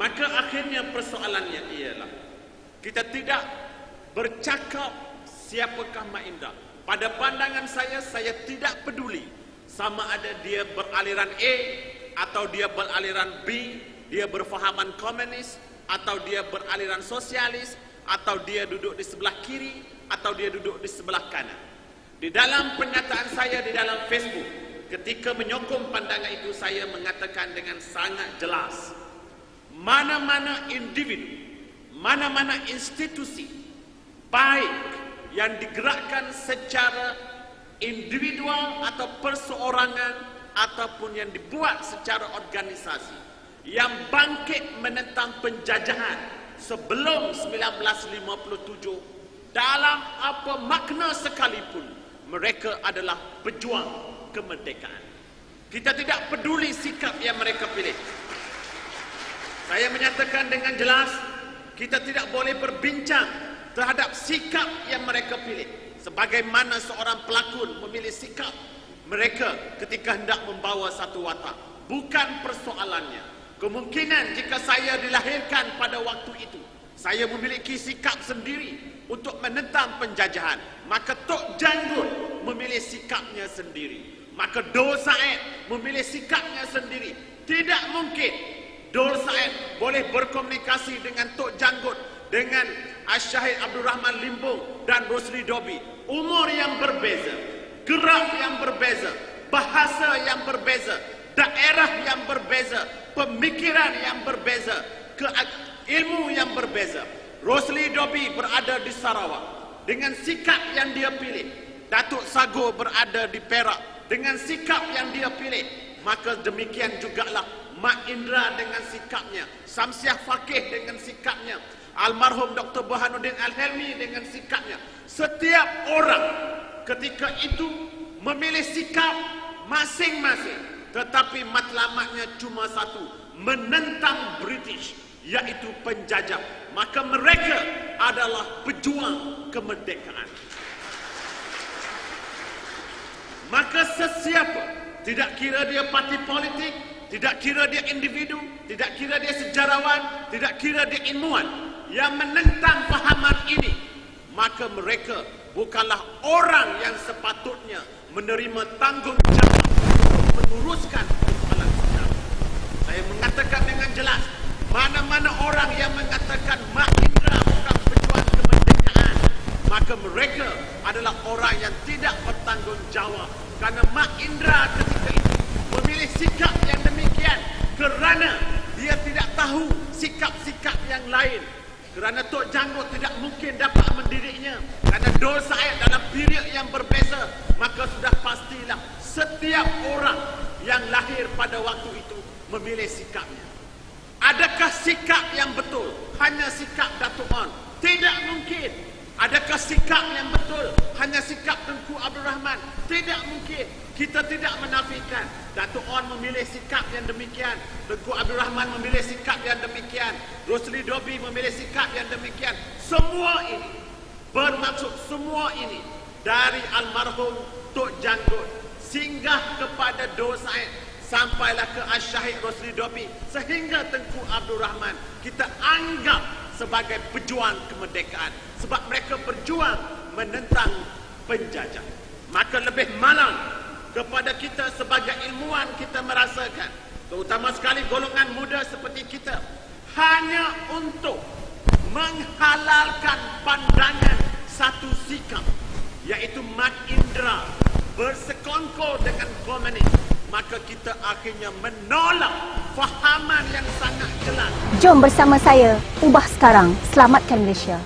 Maka akhirnya persoalannya ialah kita tidak bercakap siapakah Mak Indra. Pada pandangan saya tidak peduli sama ada dia beraliran A atau dia beraliran B, dia berfahaman komunis atau dia beraliran sosialis, atau dia duduk di sebelah kiri atau dia duduk di sebelah kanan. Di dalam pernyataan saya di dalam Facebook, ketika menyokong pandangan itu, saya mengatakan dengan sangat jelas, mana-mana individu, mana-mana institusi baik yang digerakkan secara individual atau perseorangan ataupun yang dibuat secara organisasi yang bangkit menentang penjajahan sebelum 1957, dalam apa makna sekalipun, mereka adalah pejuang kemerdekaan. Kita tidak peduli sikap yang mereka pilih. Saya menyatakan dengan jelas, kita tidak boleh berbincang terhadap sikap yang mereka pilih. Sebagaimana seorang pelakon memilih sikap mereka ketika hendak membawa satu watak. Bukan persoalannya. Kemungkinan jika saya dilahirkan pada waktu itu, saya memiliki sikap sendiri untuk menentang penjajahan, maka Tok Janggut memilih sikapnya sendiri, maka Dor Said memilih sikapnya sendiri. Tidak mungkin Dor Said boleh berkomunikasi dengan Tok Janggut, dengan Syahid Abdul Rahman Limbong dan Rosli Dobi. Umur yang berbeza, gerak yang berbeza, bahasa yang berbeza, daerah yang berbeza, pemikiran yang berbeza, ilmu yang berbeza. Rosli Dobi berada di Sarawak dengan sikap yang dia pilih. Datuk Sago berada di Perak dengan sikap yang dia pilih. Maka demikian jugalah Mak Indra dengan sikapnya, Samsiah Fakih dengan sikapnya, almarhum Dr. Burhanuddin Al-Helmi dengan sikapnya. Setiap orang ketika itu memilih sikap masing-masing, tetapi matlamatnya cuma satu, menentang British, yaitu penjajah. Maka mereka adalah pejuang kemerdekaan. Maka sesiapa, tidak kira dia parti politik, tidak kira dia individu, tidak kira dia sejarawan, tidak kira dia ilmuwan, yang menentang fahaman ini, maka mereka bukanlah orang yang sepatutnya menerima tanggungjawab untuk meluruskan persoalan sejarah. Saya mengatakan dengan jelas, mana-mana orang yang mengatakan Mak Indra bukan pejuang kemerdekaan, maka mereka adalah orang yang tidak bertanggungjawab. Karena Mak Indra ketika itu memilih sikap yang demikian kerana dia tidak tahu sikap-sikap yang lain. Kerana Tok Janggut tidak mungkin dapat mendidiknya. Kerana Dor Said dalam period yang berbeza, maka sudah pastilah setiap orang yang lahir pada waktu itu memilih sikapnya. Adakah sikap yang betul hanya sikap Datuk On? Tidak mungkin. Adakah sikap yang betul hanya sikap Tengku Abdul Rahman? Tidak mungkin. Kita tidak menafikan Datuk On memilih sikap yang demikian, Tengku Abdul Rahman memilih sikap yang demikian, Rosli Dobi memilih sikap yang demikian. Semua ini bermaksud, semua ini dari almarhum Tok Janggut singgah kepada Dor Said, sampailah ke Syahid Rosli Dobi, sehingga Tengku Abdul Rahman kita anggap sebagai pejuang kemerdekaan, sebab mereka berjuang menentang penjajah. Maka lebih malang kepada kita sebagai ilmuwan, kita merasakan, terutama sekali golongan muda seperti kita, hanya untuk menghalalkan pandangan satu sikap, yaitu Mak Indra bersekongkol dengan komunis, maka kita akhirnya menolak fahaman yang sangat jelas. Jom bersama saya, ubah sekarang, selamatkan Malaysia.